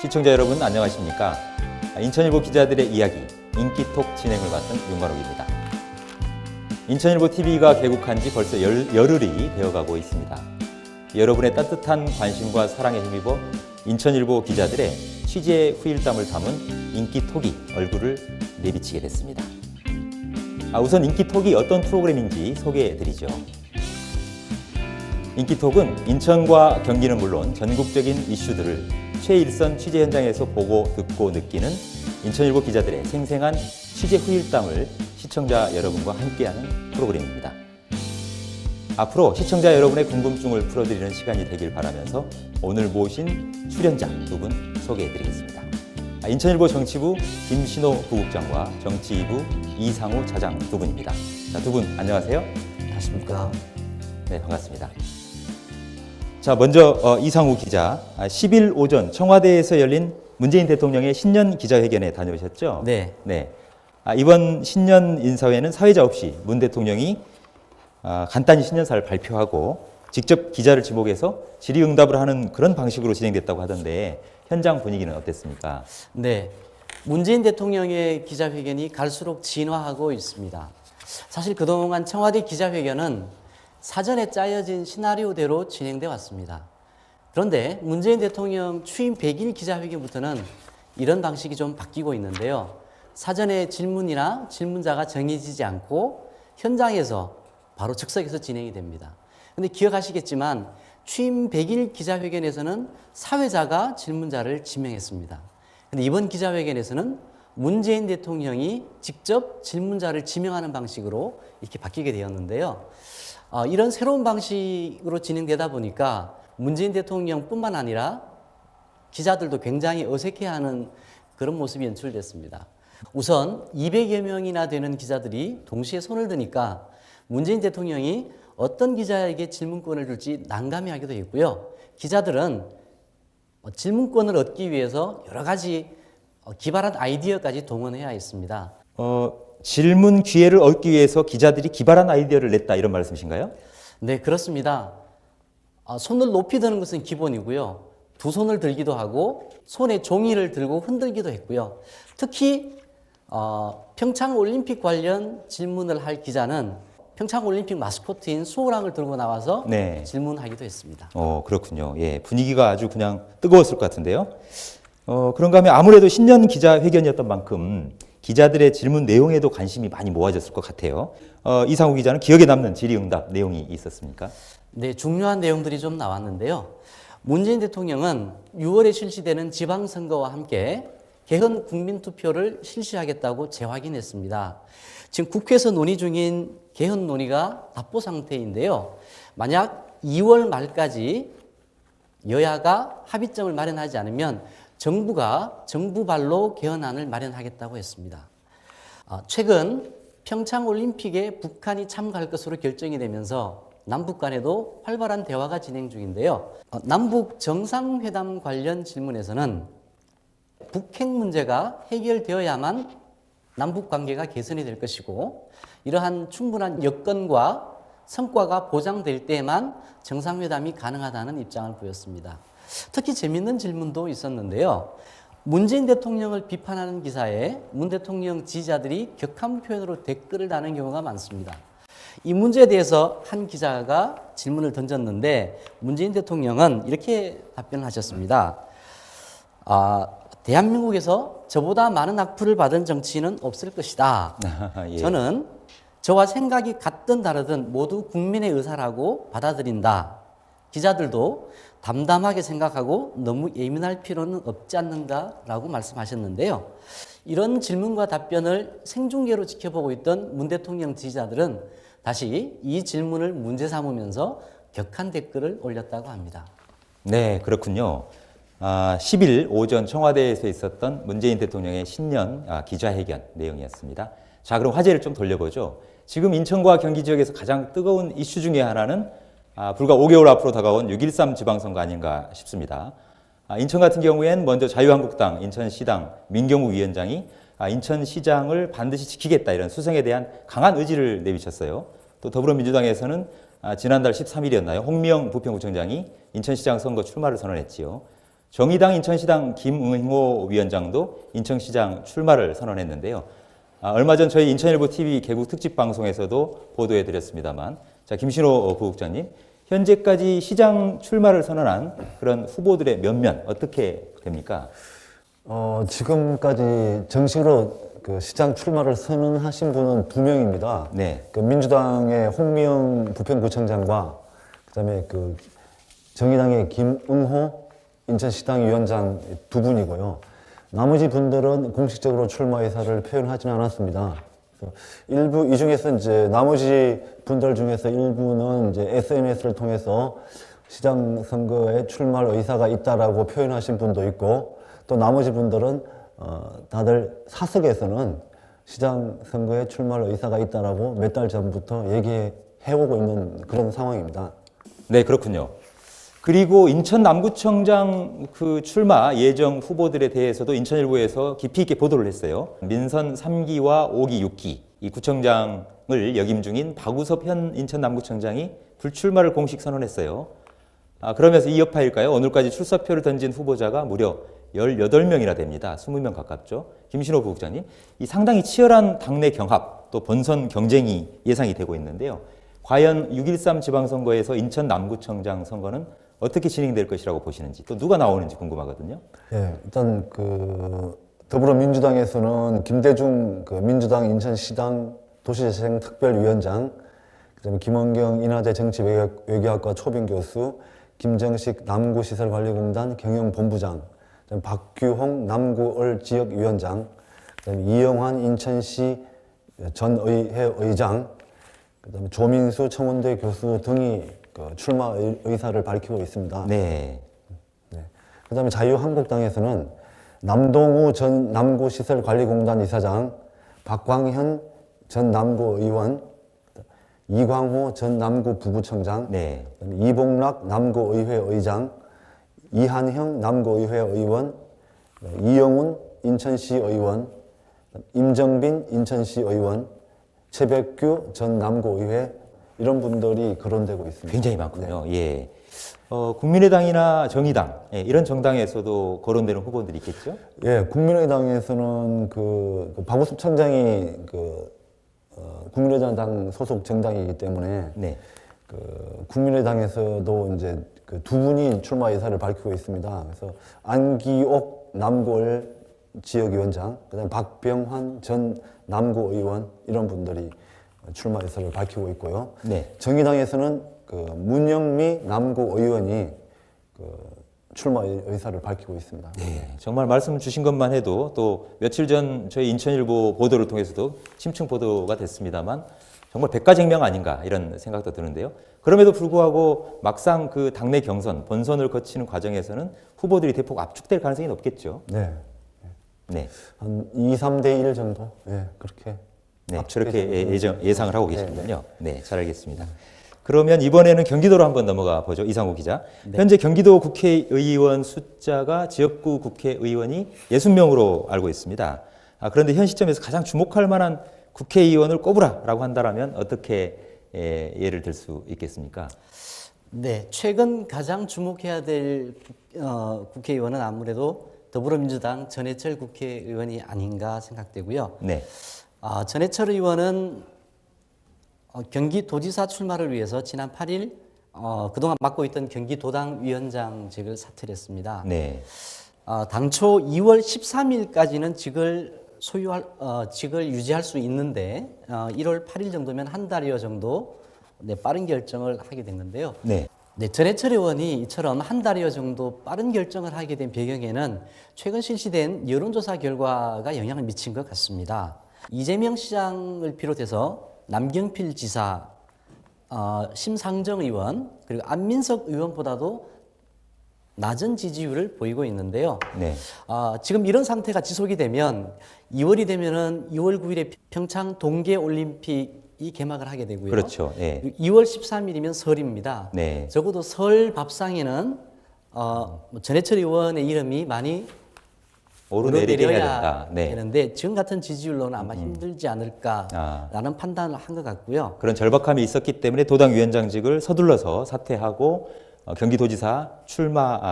시청자 여러분 안녕하십니까? 인천일보 기자들의 이야기 인기톡 진행을 맡은 윤관옥입니다. 인천일보 TV가 개국한 지 벌써 열흘이 되어가고 있습니다. 여러분의 따뜻한 관심과 사랑에 힘입어 인천일보 기자들의 취재 후일담을 담은 인기톡이 얼굴을 내비치게 됐습니다. 우선 인기톡이 어떤 프로그램인지 소개해드리죠. 인기톡은 인천과 경기는 물론 전국적인 이슈들을 최일선 취재 현장에서 보고 듣고 느끼는 인천일보 기자들의 생생한 취재 후일담을 시청자 여러분과 함께하는 프로그램입니다. 앞으로 시청자 여러분의 궁금증을 풀어드리는 시간이 되길 바라면서 오늘 모신 출연자 두 분 소개해드리겠습니다. 인천일보 정치부 김신호 부국장과 정치부 이상우 차장 두 분입니다. 자, 두 분 안녕하세요. 안녕하십니까. 네, 반갑습니다. 자, 먼저 이상우 기자, 10일 오전 청와대에서 열린 문재인 대통령의 신년 기자회견에 다녀오셨죠? 네. 네. 이번 신년 인사회는 사회자 없이 문 대통령이 간단히 신년사를 발표하고 직접 기자를 지목해서 질의응답을 하는 그런 방식으로 진행됐다고 하던데 현장 분위기는 어땠습니까? 네. 문재인 대통령의 기자회견이 갈수록 진화하고 있습니다. 사실 그동안 청와대 기자회견은 사전에 짜여진 시나리오대로 진행돼 왔습니다. 그런데 문재인 대통령 취임 100일 기자회견부터는 이런 방식이 좀 바뀌고 있는데요. 사전에 질문이나 질문자가 정해지지 않고 현장에서 바로 즉석에서 진행이 됩니다. 그런데 기억하시겠지만 취임 100일 기자회견에서는 사회자가 질문자를 지명했습니다. 그런데 이번 기자회견에서는 문재인 대통령이 직접 질문자를 지명하는 방식으로 이렇게 바뀌게 되었는데요. 이런 새로운 방식으로 진행되다 보니까 문재인 대통령뿐만 아니라 기자들도 굉장히 어색해하는 그런 모습이 연출됐습니다. 우선 200여 명이나 되는 기자들이 동시에 손을 드니까 문재인 대통령이 어떤 기자에게 질문권을 줄지 난감해하기도 했고요. 기자들은 질문권을 얻기 위해서 여러 가지 기발한 아이디어까지 동원해야 했습니다. 질문 기회를 얻기 위해서 기자들이 기발한 아이디어를 냈다 이런 말씀이신가요? 네, 그렇습니다. 손을 높이 드는 것은 기본이고요. 두 손을 들기도 하고 손에 종이를 들고 흔들기도 했고요. 특히 평창올림픽 관련 질문을 할 기자는 평창올림픽 마스코트인 수호랑을 들고 나와서 네. 질문하기도 했습니다. 그렇군요. 예, 분위기가 아주 그냥 뜨거웠을 것 같은데요. 그런가 하면 아무래도 신년 기자회견이었던 만큼 기자들의 질문 내용에도 관심이 많이 모아졌을 것 같아요. 이상우 기자는 기억에 남는 질의응답 내용이 있었습니까? 네, 중요한 내용들이 좀 나왔는데요. 문재인 대통령은 6월에 실시되는 지방선거와 함께 개헌 국민투표를 실시하겠다고 재확인했습니다. 지금 국회에서 논의 중인 개헌 논의가 답보 상태인데요. 만약 2월 말까지 여야가 합의점을 마련하지 않으면 정부가 정부발로 개헌안을 마련하겠다고 했습니다. 최근 평창올림픽에 북한이 참가할 것으로 결정이 되면서 남북 간에도 활발한 대화가 진행 중인데요. 남북 정상회담 관련 질문에서는 북핵 문제가 해결되어야만 남북 관계가 개선이 될 것이고 이러한 충분한 여건과 성과가 보장될 때만 정상회담이 가능하다는 입장을 보였습니다. 특히 재미있는 질문도 있었는데요. 문재인 대통령을 비판하는 기사에 문 대통령 지지자들이 격한 표현으로 댓글을 다는 경우가 많습니다. 이 문제에 대해서 한 기자가 질문을 던졌는데 문재인 대통령은 이렇게 답변을 하셨습니다. 대한민국에서 저보다 많은 악플을 받은 정치인은 없을 것이다. 예. 저는 저와 생각이 같든 다르든 모두 국민의 의사라고 받아들인다. 기자들도 담담하게 생각하고 너무 예민할 필요는 없지 않는가라고 말씀하셨는데요. 이런 질문과 답변을 생중계로 지켜보고 있던 문 대통령 지지자들은 다시 이 질문을 문제 삼으면서 격한 댓글을 올렸다고 합니다. 네, 그렇군요. 10일 오전 청와대에서 있었던 문재인 대통령의 신년 기자회견 내용이었습니다. 자, 그럼 화제를 좀 돌려보죠. 지금 인천과 경기 지역에서 가장 뜨거운 이슈 중에 하나는 불과 5개월 앞으로 다가온 6.13 지방선거 아닌가 싶습니다. 인천 같은 경우엔 먼저 자유한국당 인천시당 민경우 위원장이 인천시장을 반드시 지키겠다 이런 수성에 대한 강한 의지를 내비쳤어요. 또 더불어민주당에서는 지난달 13일이었나요? 홍미영 부평구청장이 인천시장 선거 출마를 선언했지요. 정의당 인천시당 김응호 위원장도 인천시장 출마를 선언했는데요. 얼마 전 저희 인천일보 TV 개국 특집 방송에서도 보도해드렸습니다만, 자, 김신호 부국장님, 현재까지 시장 출마를 선언한 그런 후보들의 면면 어떻게 됩니까? 지금까지 정식으로 그 시장 출마를 선언하신 분은 2명입니다. 네. 그 민주당의 홍미영 부평구청장과 그다음에 그 정의당의 김응호 인천시당 위원장 2분이고요. 나머지 분들은 공식적으로 출마 의사를 표현하지는 않았습니다. 일부 이 중에서 이제 나머지 분들 중에서 일부는 이제 SNS를 통해서 시장 선거에 출마할 의사가 있다라고 표현하신 분도 있고, 또 나머지 분들은 다들 사석에서는 시장 선거에 출마할 의사가 있다라고 몇 달 전부터 얘기해 오고 있는 그런 상황입니다. 네, 그렇군요. 그리고 인천 남구청장 그 출마 예정 후보들에 대해서도 인천일보에서 깊이 있게 보도를 했어요. 민선 3기와 5기, 6기 이 구청장을 역임 중인 박우섭 현 인천 남구청장이 불출마를 공식 선언했어요. 그러면서 이 여파일까요? 오늘까지 출사표를 던진 후보자가 무려 18명이나 됩니다. 20명 가깝죠. 김신호 부국장님, 이 상당히 치열한 당내 경합 또 본선 경쟁이 예상이 되고 있는데요. 과연 6.13 지방선거에서 인천 남구청장 선거는 어떻게 진행될 것이라고 보시는지, 또 누가 나오는지 궁금하거든요. 예, 일단 그 더불어민주당에서는 김대중 그 민주당 인천시당 도시재생 특별위원장, 그다음에 김원경 인하대 정치외교학과 초빙 교수, 김정식 남구시설관리공단 경영본부장, 그다음에 박규홍 남구을 지역위원장, 그다음에 이영환 인천시 전 의회 의장, 그다음에 조민수 청운대 교수 등이 그 출마 의사를 밝히고 있습니다. 네. 그다음에 자유한국당에서는 남동우 전 남구시설관리공단 이사장, 박광현 전 남구의원, 이광호 전 남구부구청장, 네. 그다음에 이봉락 남구의회 의장, 이한형 남구의회 의원, 이영훈 인천시 의원, 임정빈 인천시 의원, 최백규 전 남구의회, 이런 분들이 거론되고 있습니다. 굉장히 많군요. 예. 국민의당이나 정의당 이런 정당에서도 거론되는 후보들이 있겠죠? 예, 국민의당에서는 그 박우섭 청장이 국민의당 소속 정당이기 때문에 네. 국민의당에서도 이제 그 2분이 출마 의사를 밝히고 있습니다. 그래서 안기옥 남구을 지역위원장, 그다음 박병환 전 남구의원, 이런 분들이 출마 의사를 밝히고 있고요. 네. 정의당에서는 그 문영미 남구의원이 출마 의사를 밝히고 있습니다. 네, 정말 말씀 주신 것만 해도 또 며칠 전 저희 인천일보 보도를 통해서도 심층 보도가 됐습니다만 정말 백가쟁명 아닌가 이런 생각도 드는데요. 그럼에도 불구하고 막상 그 당내 경선, 본선을 거치는 과정에서는 후보들이 대폭 압축될 가능성이 높겠죠. 네. 네. 한 2, 3대 1 정도? 예, 그렇게. 네, 압축되지 저렇게 않는 예상을 하고 계시군요. 네, 잘 알겠습니다. 그러면 이번에는 경기도로 한번 넘어가 보죠. 이상우 기자. 네. 현재 경기도 국회의원 숫자가 지역구 국회의원이 60명으로 알고 있습니다. 그런데 현 시점에서 가장 주목할 만한 국회의원을 꼽으라라고 한다면 어떻게 예를 들 수 있겠습니까? 네, 최근 가장 주목해야 될 국회의원은 아무래도 더불어민주당 전해철 국회의원이 아닌가 생각되고요. 네. 전해철 의원은 경기도지사 출마를 위해서 지난 8일 그동안 맡고 있던 경기도당 위원장직을 사퇴를 했습니다. 네. 당초 2월 13일까지는 직을 유지할 수 있는데 1월 8일 정도면 한 달여 정도 빠른 결정을 하게 됐는데요. 네. 네, 전해철 의원이 이처럼 한 달여 정도 빠른 결정을 하게 된 배경에는 최근 실시된 여론조사 결과가 영향을 미친 것 같습니다. 이재명 시장을 비롯해서 남경필 지사, 심상정 의원, 그리고 안민석 의원보다도 낮은 지지율을 보이고 있는데요. 네. 지금 이런 상태가 지속이 되면 2월이 되면은 2월 9일에 평창 동계올림픽이 개막을 하게 되고요. 그렇죠. 네. 2월 13일이면 설입니다. 네. 적어도 설 밥상에는 전해철 의원의 이름이 많이 오르내리게 해야 오르내려야 된다. 네. 되는데 지금 같은 지지율로는 아마 힘들지 않을까라는 판단을 한 것 같고요. 그런 절박함이 있었기 때문에 도당 위원장직을 서둘러서 사퇴하고 경기도지사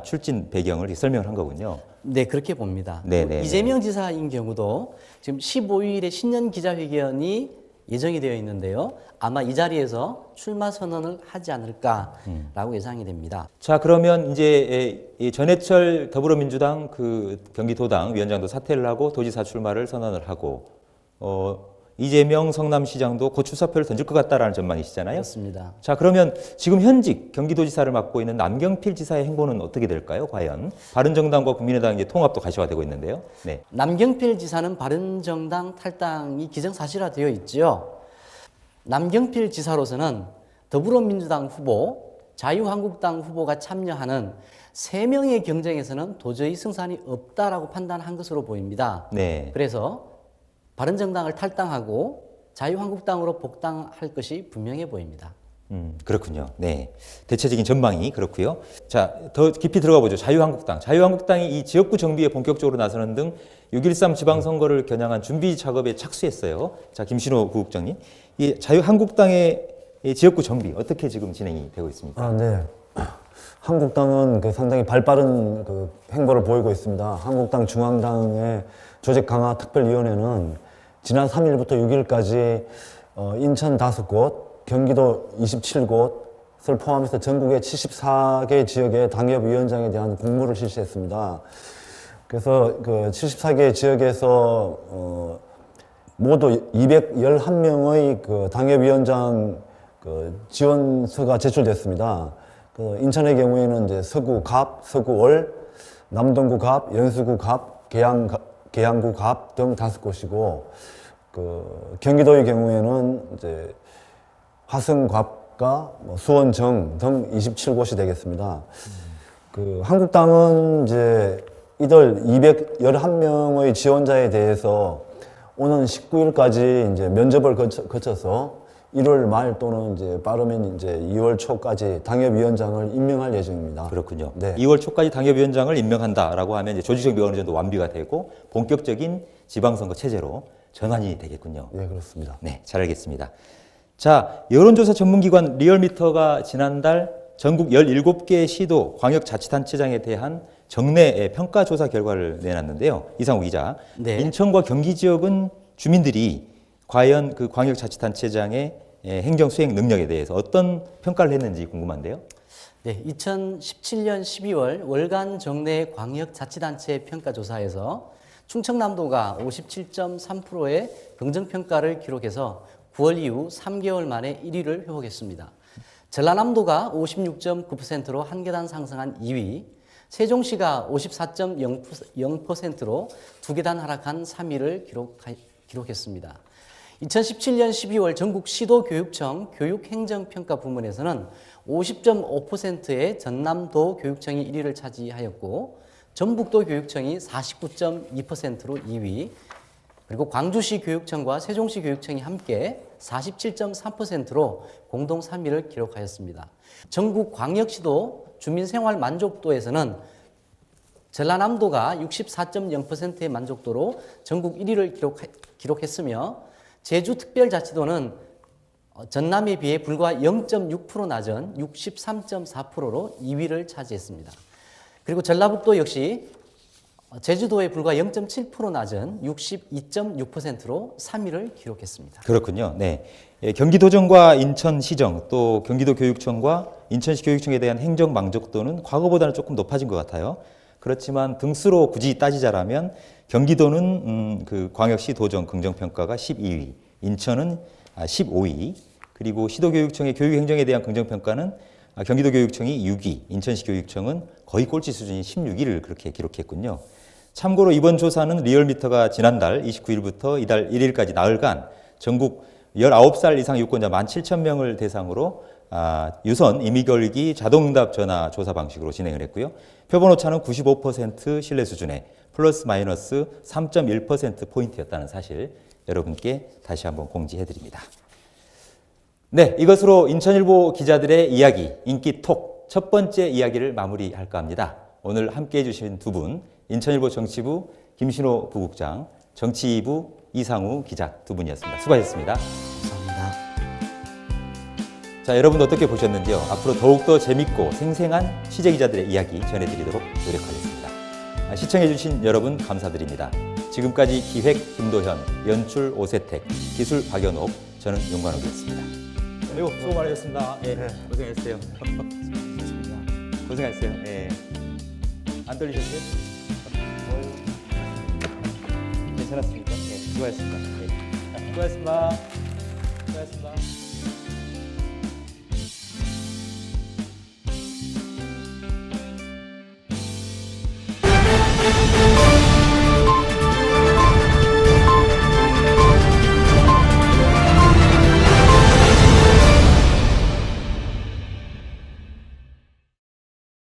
출진 배경을 설명을 한 거군요. 네, 그렇게 봅니다. 네네. 이재명 지사인 경우도 지금 15일에 신년 기자회견이 예정이 되어 있는데요. 아마 이 자리에서 출마 선언을 하지 않을까라고 예상이 됩니다. 자, 그러면 이제 이 전해철 더불어민주당 그 경기도당 위원장도 사퇴를 하고 도지사 출마를 선언을 하고 이재명 성남시장도 곧 출사표를 던질 것 같다라는 전망이시잖아요. 그렇습니다. 자, 그러면 지금 현직 경기도지사를 맡고 있는 남경필 지사의 행보는 어떻게 될까요? 과연 바른정당과 국민의당 이제 통합도 가시화되고 있는데요. 네. 남경필 지사는 바른정당 탈당이 기정사실화되어 있지요. 남경필 지사로서는 더불어민주당 후보, 자유한국당 후보가 참여하는 3명의 경쟁에서는 도저히 승산이 없다라고 판단한 것으로 보입니다. 네. 그래서 바른정당을 탈당하고 자유한국당으로 복당할 것이 분명해 보입니다. 그렇군요. 네. 대체적인 전망이 그렇고요. 자, 더 깊이 들어가 보죠. 자유한국당. 자유한국당이 이 지역구 정비에 본격적으로 나서는 등 6.13 지방선거를 겨냥한 준비 작업에 착수했어요. 자, 김신호 부국장님. 이 자유한국당의 이 지역구 정비 어떻게 지금 진행이 되고 있습니까? 네. 한국당은 상당히 발빠른 행보를 보이고 있습니다. 한국당 중앙당의 조직 강화 특별위원회는 지난 3일부터 6일까지 인천 5곳, 경기도 27곳을 포함해서 전국의 74개 지역의 당협위원장에 대한 공모를 실시했습니다. 그래서 그 74개 지역에서 모두 211명의 그 당협위원장 지원서가 제출됐습니다. 인천의 경우에는 이제 서구 갑, 서구 월, 남동구 갑, 연수구 갑, 계양구 갑 등 5곳이고, 경기도의 경우에는 이제 화성갑과 수원정 등 27곳이 되겠습니다. 한국당은 이제 이들 211명의 지원자에 대해서 오는 19일까지 이제 면접을 거쳐서 1월 말 또는 이제 빠르면 이제 2월 초까지 당협위원장을 임명할 예정입니다. 그렇군요. 네. 2월 초까지 당협위원장을 임명한다라고 하면 이제 조직정비가 어느 정도 완비가 되고 본격적인 지방선거 체제로 전환이 되겠군요. 네, 그렇습니다. 네, 잘 알겠습니다. 자, 여론조사 전문기관 리얼미터가 지난달 전국 17개 시도 광역자치단체장에 대한 정례 평가조사 결과를 내놨는데요. 이상우 기자, 네. 인천과 경기 지역은 주민들이 과연 그 광역자치단체장의 행정 수행 능력에 대해서 어떤 평가를 했는지 궁금한데요. 네, 2017년 12월 월간 정례 광역자치단체 평가조사에서 충청남도가 57.3%의 긍정평가를 기록해서 9월 이후 3개월 만에 1위를 회복했습니다. 전라남도가 56.9%로 한 계단 상승한 2위, 세종시가 54.0%로 2계단 하락한 3위를 기록했습니다. 2017년 12월 전국 시도교육청 교육행정평가 부문에서는 50.5%의 전남도 교육청이 1위를 차지하였고 전북도 교육청이 49.2%로 2위, 그리고 광주시 교육청과 세종시 교육청이 함께 47.3%로 공동 3위를 기록하였습니다. 전국 광역시도 주민생활 만족도에서는 전라남도가 64.0%의 만족도로 전국 1위를 기록했으며 제주특별자치도는 전남에 비해 불과 0.6% 낮은 63.4%로 2위를 차지했습니다. 그리고 전라북도 역시 제주도에 불과 0.7% 낮은 62.6%로 3위를 기록했습니다. 그렇군요. 네. 경기도정과 인천시정 또 경기도교육청과 인천시 교육청에 대한 행정 만족도는 과거보다는 조금 높아진 것 같아요. 그렇지만 등수로 굳이 따지자라면 경기도는 그 광역시 도정 긍정평가가 12위, 인천은 15위, 그리고 시도교육청의 교육행정에 대한 긍정평가는 경기도교육청이 6위, 인천시 교육청은 거의 꼴찌 수준인 16위를 그렇게 기록했군요. 참고로 이번 조사는 리얼미터가 지난달 29일부터 이달 1일까지 나흘간 전국 19살 이상 유권자 17,000명을 대상으로 유선 임의결기 자동응답 전화 조사 방식으로 진행을 했고요. 표본 오차는 95% 신뢰 수준에 플러스 마이너스 3.1%포인트였다는 사실 여러분께 다시 한번 공지해드립니다. 네, 이것으로 인천일보 기자들의 이야기, 인기톡 첫 번째 이야기를 마무리할까 합니다. 오늘 함께해 주신 두 분, 인천일보 정치부 김신호 부국장, 정치부 이상우 기자 두 분이었습니다. 수고하셨습니다. 감사합니다. 자, 여러분 어떻게 보셨는지요? 앞으로 더욱더 재밌고 생생한 취재 기자들의 이야기 전해드리도록 노력하겠습니다. 시청해주신 여러분 감사드립니다. 지금까지 기획 김도현, 연출 오세택, 기술 박연옥, 저는 용관옥이었습니다. 아이고, 수고 많으셨습니다. 예, 고생했어요. 고생했어요. 예. 안 떨리셨어요? 괜찮았습니까? 예, 수고하셨습니다. 예. 수고하셨습니다. 수고하셨습니다.